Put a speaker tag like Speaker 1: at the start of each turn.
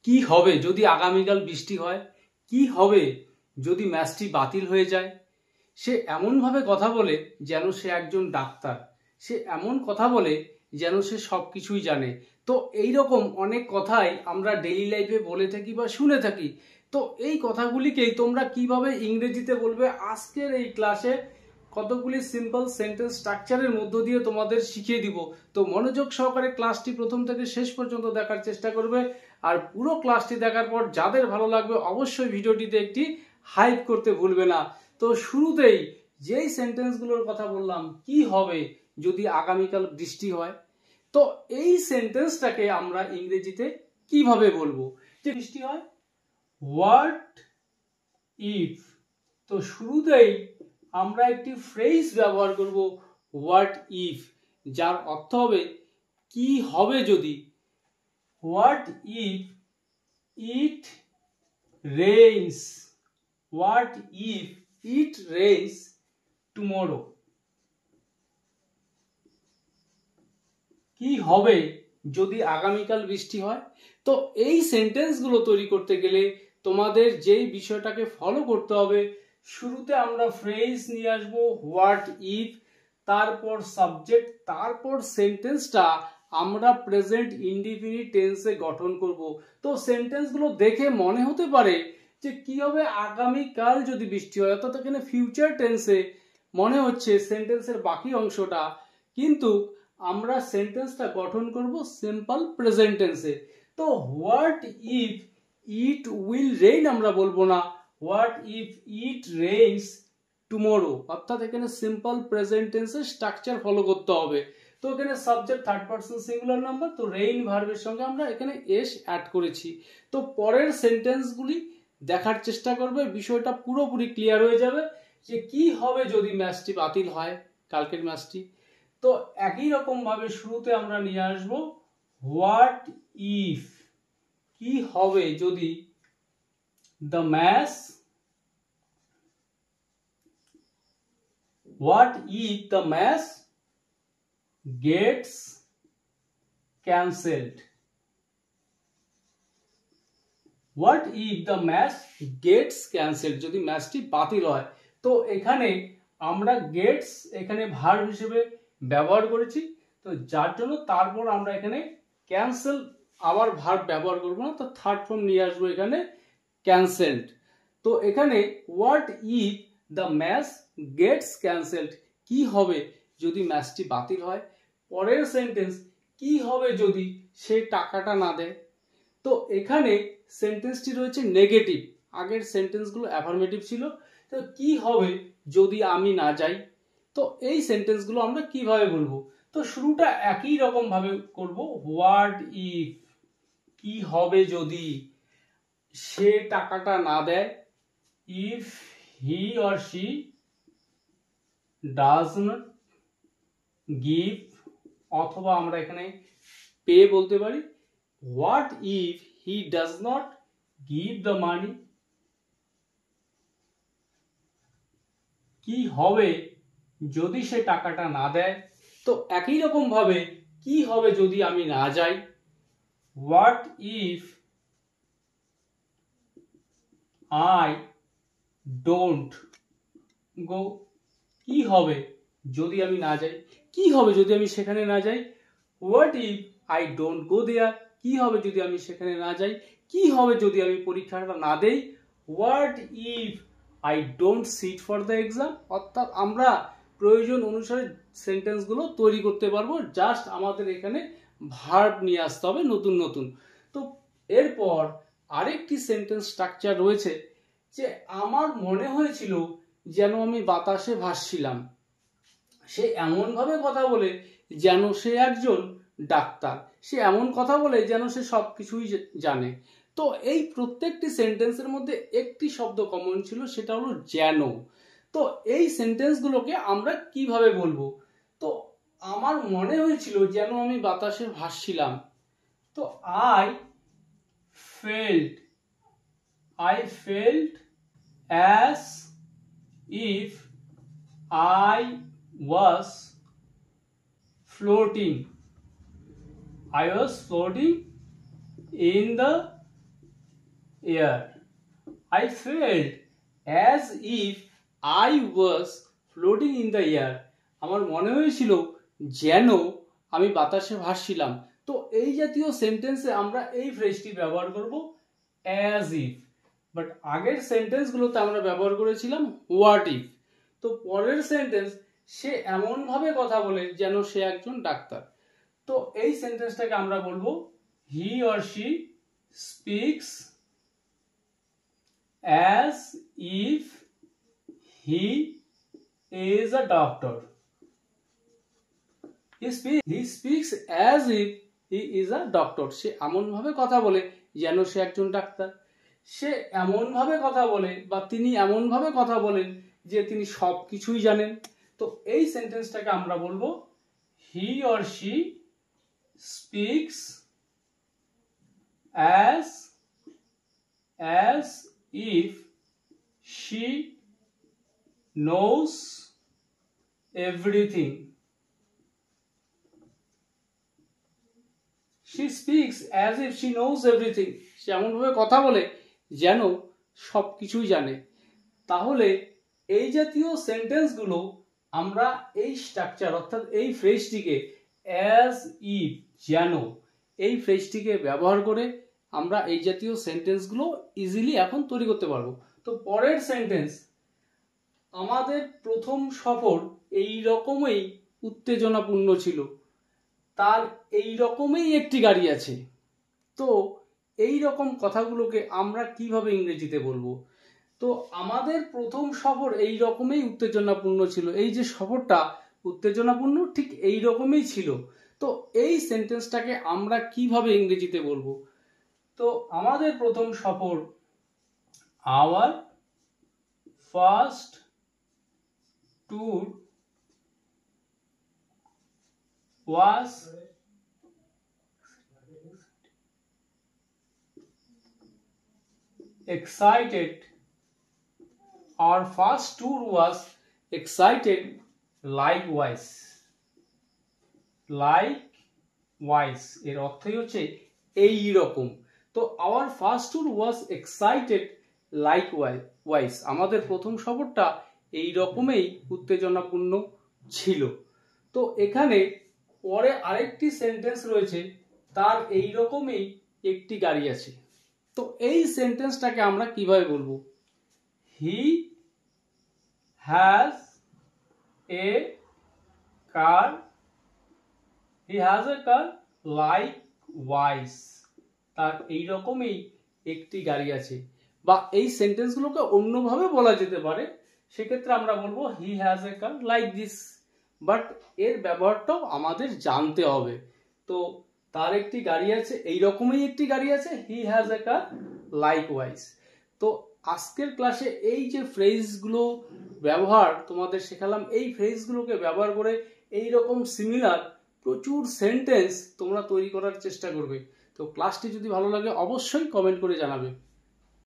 Speaker 1: কি হবে যদি আগামীকাল বৃষ্টি হয়, কি হবে যদি ম্যাচটি বাতিল হয়ে যায়। সে এমনভাবে কথা বলে যেন সে একজন ডাক্তার, সে এমন কথা বলে যেন সে সব কিছুই জানে। তো এই রকম অনেক কথাই আমরা ডেইলি লাইফে বলে থাকি বা শুনে থাকি। তো এই কথাগুলিকেই তোমরা কিভাবে ইংরেজিতে বলবে আজকের এই ক্লাসে কতগুলি সিম্পল সেন্টেন্স স্ট্রাকচারের মধ্য দিয়ে তোমাদের শিখিয়ে দিব। তো মনোযোগ সহকারে ক্লাসটি প্রথম থেকে শেষ পর্যন্ত দেখার চেষ্টা করবে। আর পুরো ক্লাসটি দেখার পর যাদের ভালো লাগবে অবশ্যই ভিডিওটিতে একটি হাইপ করতে ভুলবে না। তো শুরুতেই যেই সেন্টেন্সগুলোর কথা বললাম, কি হবে যদি আগামীকাল বৃষ্টি হয়, তো এই সেন্টেন্সটাকে আমরা ইংরেজিতে কিভাবে বলবো যে বৃষ্টি হয়, হোয়াট ইফ। তো শুরুতেই আমরা একটি ফ্রেজ ব্যবহার করব হোয়াট ইফ, যার অর্থ হবে কি হবে যদি। What if it rains, what if it rains tomorrow. কি হবে যদি আগামীকাল বৃষ্টি হয়। তো এই সেন্টেন্সগুলো তৈরি করতে গেলে তোমাদের যেই বিষয়টাকে ফলো করতে হবে, শুরুতে আমরা ফ্রেজ নিয়ে আসবো হোয়াট ইফ, তারপর সাবজেক্ট, তারপর সেন্টেন্সটা আমরা প্রেজেন্ট ইনডিফিনিট টেন্সে গঠন করব। তো সেন্টেন্সগুলো দেখে মনে হতে পারে যে কি হবে আগামীকাল যদি বৃষ্টি হয়, অর্থাৎ এখানে ফিউচার টেন্সে মনে হচ্ছে সেন্টেন্সের বাকি অংশটা, কিন্তু আমরা সেন্টেন্সটা গঠন করব সিম্পল প্রেজেন্ট টেন্সে। তো what if it will rain আমরা বলবো না, what if it rains tomorrow, অর্থাৎ এখানে সিম্পল প্রেজেন্ট টেন্সের স্ট্রাকচার ফলো করতে হবে। তো এখানে subject third person singular number, তো রেইন ভার্বের সঙ্গে আমরা এখানে এস অ্যাড করেছি। তো পরের সেন্টেন্সগুলি দেখার চেষ্টা করবে, বিষয়টা পুরোপুরি ক্লিয়ার হয়ে যাবে যে কি হবে যদি ম্যাচটি বাতিল হয়, কালকের ম্যাচটি। তো একই রকম ভাবে শুরুতে আমরা নিয়ে আসবো হোয়াট ইফ, কি হবে যদি the match, what if the match gets cancelled, what if the match gets cancelled, যদি ম্যাচটি বাতিল হয়। তো এখানে আমরা গেটস এখানে ভার্ব হিসেবে ব্যবহার করেছি, তো যার জন্য তারপর আমরা এখানে ক্যান্সেল আবার ভার্ব ব্যবহার করব না, তো থার্ড ফর্ম নিয়ে আসবো এখানে ক্যান্সেলড। তো এখানে what if the match gets cancelled, কি হবে যদি ম্যাচটি বাতিল হয়। পরের সেন্টেন্স, কি হবে যদি সে টাকাটা না দেয়। তো এখানে সেন্টেন্সটি রয়েছে নেগেটিভ, আগের সেন্টেন্সগুলো অ্যাফার্মেটিভ ছিল। তো কি হবে যদি আমি না যাই। তো এই সেন্টেন্সগুলো আমরা কিভাবে বলবো, তো শুরুটা একই রকম ভাবে করব, হোয়াট ইফ, কি হবে যদি সে টাকাটা না দেয়, if he or she does not give, অথবা আমরা এখানে পে বলতে পারি, what if he does not give the money, কি হবে যদি সে টাকাটা না দেয়। তো একই রকম ভাবে কি হবে যদি আমি না যাই, হোয়াট ইফ আই ডোন্ট গো, কি হবে যদি আমি না যাই, কি হবে যদি আমি সেখানে না যাই, what if I don't go there, কি হবে যদি আমি সেখানে না যাই, কি হবে যদি আমি পরীক্ষাটা না দেই, what if I don't sit for the exam. অর্থাৎ আমরা প্রয়োজন অনুসারে সেন্টেন্সগুলো তৈরি করতে পারবো, জাস্ট আমাদের এখানে ভার্ব নিয়ে আসতে হবে নতুন নতুন। তো এরপর আরেকটি সেন্টেন্স স্ট্রাকচার রয়েছে যে আমার মনে হয়েছিল যেন আমি বাতাসে ভাসছিলাম। সে এমন ভাবে কথা বলে যেন সে একজন ডাক্তার, সে এমন কথা বলে যেন সে সবকিছুই জানে। তো এই প্রত্যেকটি সেন্টেন্সের মধ্যে একটি শব্দ কমন ছিল, সেটা হলো যেন। তো এই সেন্টেন্সগুলোকে আমরা কিভাবে বলবো, তো আমার মনে হয়েছিল যেন আমি বাতাসে ভাসছিলাম। তো I felt as if I was floating in the air. I felt as if I was floating in the air. আমার মনে হয়েছিল যেন আমি বাতাসে ভাসছিলাম। তো এই জাতীয় সেন্টেন্সে আমরা এই ফ্রেজটি ব্যবহার করব as if, বাট আগের সেন্টেন্সগুলোতে আমরা ব্যবহার করেছিলাম what if। তো পরের সেন্টেন্স, সে এমন ভাবে কথা বলে যেন সে একজন ডাক্তার। তো এই সেন্টেন্সটাকে আমরা বলবো he or she speaks as if he is a doctor. He speaks as if he is a doctor. সে এমন ভাবে কথা বলে যেন সে একজন ডাক্তার। সে এমন ভাবে কথা বলে বা তিনি এমন ভাবে কথা বলেন যে তিনি সব কিছুই জানেন। তো এই সেন্টেন্সটাকে আমরা বলবো he or she speaks as if she knows everything. She speaks as if she knows everything. সে এমনভাবে কথা বলে যেন সব কিছুই জানে। তাহলে এই জাতীয় সেন্টেন্সগুলো আমরা এই স্ট্রাকচার অর্থাৎ এই ফ্রেজটিকে as if যেন এই ফ্রেজটিকে ব্যবহার করে আমরা এই জাতীয় সেন্টেন্সগুলো ইজিলি এখন তৈরি করতে পারবো। তো পরের সেন্টেন্স, আমাদের প্রথম সফর এই রকমই উত্তেজনাপূর্ণ ছিল, তার এই রকমই একটি গাড়ি আছে। তো এই রকম কথাগুলোকে আমরা কিভাবে ইংরেজিতে বলবো? তো আমাদের প্রথম সফর এই রকমই উত্তেজনাপূর্ণ ছিল, এই যে সফরটা উত্তেজনাপূর্ণ ঠিক এই রকমই ছিল। তো এই সেন্টেন্সটাকে আমরা কিভাবে ইংরেজিতে বলবো? তো আমাদের প্রথম সফর, our first tour was excited. Our first tour was excited likewise. Likewise এর অর্থই হচ্ছে এই রকম। তো our first tour was excited likewise, আমাদের প্রথম সফরটা এই রকমই উত্তেজনাপূর্ণ ছিল। তো এখানে পরে আরেকটি সেন্টেন্স রয়েছে, তার এই রকমই একটি গাড়ি আছে। তো এই সেন্টেন্সটাকে আমরা কিভাবে বলবো? He has a car. He has a car likewise. তার এই রকমই একটি গাড়ি আছে। বা এই সেন্টেন্সগুলোকে অন্যভাবে বলা যেতে পারে, সেক্ষেত্রে আমরা বলবো he has a car like this, but এর ব্যবহারটাও আমাদের জানতে হবে। তো তার একটি গাড়ি আছে, এই রকমই একটি গাড়ি আছে, he has a car likewise। তো আজকের ক্লাসে এই যে ফ্রেজগুলো ব্যবহার তোমাদের শেখালাম, এই ফ্রেজগুলোকে ব্যবহার করে এই রকম সিমিলার প্রচুর সেন্টেন্স তোমরা তৈরি করার চেষ্টা করবে। তো ক্লাসটি যদি ভালো লাগে অবশ্যই কমেন্ট করে জানাবে।